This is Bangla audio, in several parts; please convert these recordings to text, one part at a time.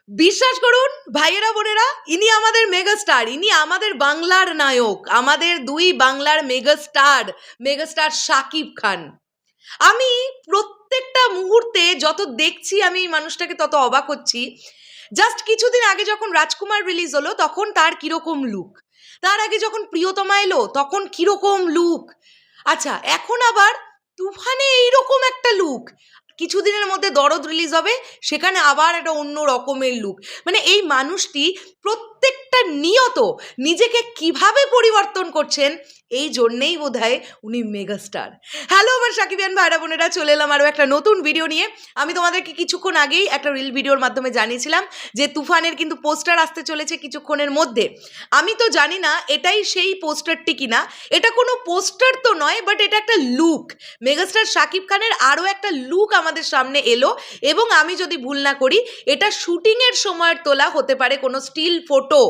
বিশ্বাস করুন ভাইয়েরা বোনেরা, ইনি আমাদের মেগাস্টার, ইনি আমাদের বাংলার নায়ক, আমাদের দুই বাংলার মেগাস্টার শাকিব খান। আমি প্রত্যেকটা মুহূর্তে যত দেখছি আমি এই মানুষটাকে তত অবাক হচ্ছি। জাস্ট কিছুদিন আগে যখন রাজকুমার রিলিজ হলো তখন তার কিরকম লুক, তার আগে যখন প্রিয়তমা এলো তখন কিরকম লুক, আচ্ছা এখন আবার তুফানে এইরকম একটা লুক, কিছুদিনের মধ্যে দরদ রিলিজ হবে সেখানে আবার একটা অন্য রকমের লুক। মানে এই মানুষটি প্রত্যেকটা নিয়ত নিজেকে কিভাবে পরিবর্তন করছেন, এই জন্যেই বোধহয় উনি মেগাস্টার। হ্যালো আমার সাকিবিয়ান ভাইরা বোনেরা, চলে এলাম আরও একটা নতুন ভিডিও নিয়ে। আমি তোমাদেরকে কিছুক্ষণ আগেই একটা রিল ভিডিওর মাধ্যমে জানিয়েছিলাম যে তুফানের কিন্তু পোস্টার আসতে চলেছে কিছুক্ষণের মধ্যে। আমি তো জানি না এটাই সেই পোস্টারটি কিনা, এটা কোনো পোস্টার তো নয়, বাট এটা একটা লুক। মেগাস্টার শাকিব খানের আরও একটা লুক আমাদের সামনে এলো, এবং আমি যদি ভুল না করি এটা শুটিংয়ের সময়ের তোলা হতে পারে কোনো স্টিল ফটো।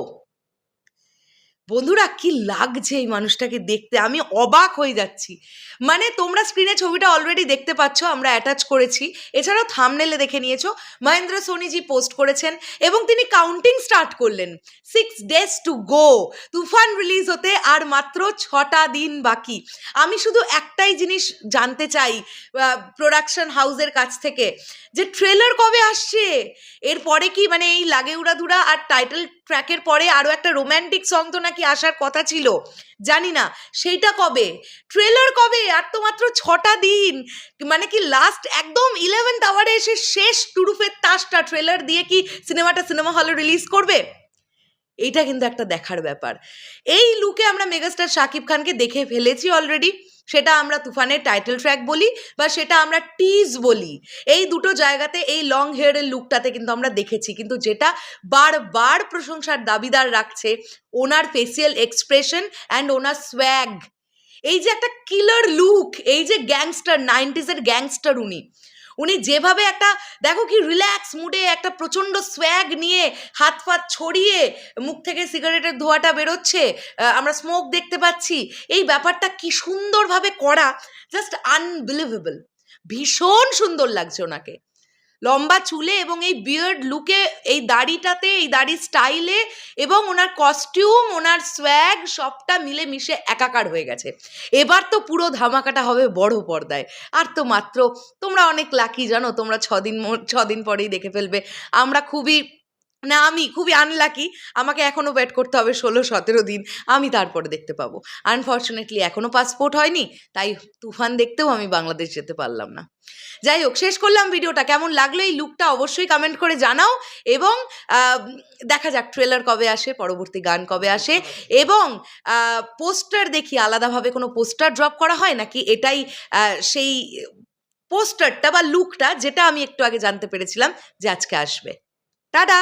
বন্ধুরা কি লাগছে এই মানুষটাকে দেখতে, আমি অবাক হয়ে যাচ্ছি। মানে তোমরা স্ক্রিনে ছবিটা অলরেডি দেখতে পাচ্ছ, আমরা অ্যাটাচ করেছি, এছাড়াও থাম্বনেলে দেখে নিয়েছো। মহেন্দ্র সোনিজি পোস্ট করেছেন এবং তিনি কাউন্টিং স্টার্ট করলেন, 6 days to go, Toofan release হতে আর মাত্র 6টা দিন বাকি। আমি শুধু একটাই জিনিস জানতে চাই প্রোডাকশন হাউসের কাছ থেকে, যে ট্রেলার কবে আসছে, এরপরে কি মানে এই লাগে উড়াধুরা আর টাইটেল ট্র্যাকের পরে আরও একটা রোম্যান্টিক সং তো নাকি আসার কথা ছিল, জানি না সেইটা কবে, ট্রেলার কবে, আর তো মাত্র 6টা দিন। মানে কি লাস্ট একদম 11th আওয়ারে এসে শেষ টুরুফের তাসটা ট্রেলার দিয়ে কি সিনেমা হলে রিলিজ করবে? এইটা কিন্তু একটা দেখার ব্যাপার। এই লুকে আমরা মেগাস্টার শাকিব খানকে দেখে ফেলেছি অলরেডি, সেটা আমরা তুফানের টাইটেল ট্র্যাক বলি বা সেটা আমরা টিজ বলি, এই দুটো জায়গাতে এই লং হেয়ারের লুকটাতে কিন্তু আমরা দেখেছি। কিন্তু যেটা বারবার প্রশংসার দাবিদার রাখছে ওনার ফেসিয়াল এক্সপ্রেশন অ্যান্ড ওনার সোয়াগ, এই যে একটা কিলার লুক, এই যে গ্যাংস্টার, 90s গ্যাংস্টার উনি যেভাবে একটা দেখো কি রিল্যাক্স মুডে একটা প্রচণ্ড সোয়াগ নিয়ে হাত ফাত ছড়িয়ে মুখ থেকে সিগারেটের ধোঁয়াটা বেরোচ্ছে, আমরা স্মোক দেখতে পাচ্ছি, এই ব্যাপারটা কি সুন্দরভাবে করা, জাস্ট আনবিলিভেবল। ভীষণ সুন্দর লাগছে ওনাকে, লম্বা চুলে এবং এই বিয়ার্ড লুকে, এই দাড়িটাতে, এই দাড়ির স্টাইলে, এবং ওনার কস্টিউম, ওনার সোয়াগ সবটা মিলে মিশে একাকার হয়ে গেছে। এবার তো পুরো ধামাকাটা হবে বড় পর্দায়। আর তো মাত্র, তোমরা অনেক লাকি জানো, তোমরা 6 দিন পরেই দেখে ফেলবে। আমি খুবই আনলাকি, আমাকে এখনও ওয়েট করতে হবে 16-17 দিন, আমি তারপরে দেখতে পাবো। আনফর্চুনেটলি এখনও পাসপোর্ট হয়নি, তাই তুফান দেখতেও আমি বাংলাদেশ যেতে পারলাম না। যাই হোক, শেষ করলাম ভিডিওটা। কেমন লাগলো এই লুকটা অবশ্যই কমেন্ট করে জানাও, এবং দেখা যাক ট্রেলার কবে আসে, পরবর্তী গান কবে আসে, এবং পোস্টার দেখি আলাদাভাবে কোনো পোস্টার ড্রপ করা হয় নাকি এটাই সেই পোস্টারটা বা লুকটা যেটা আমি একটু আগে জানতে পেরেছিলাম যে আজকে আসবে। টাটা।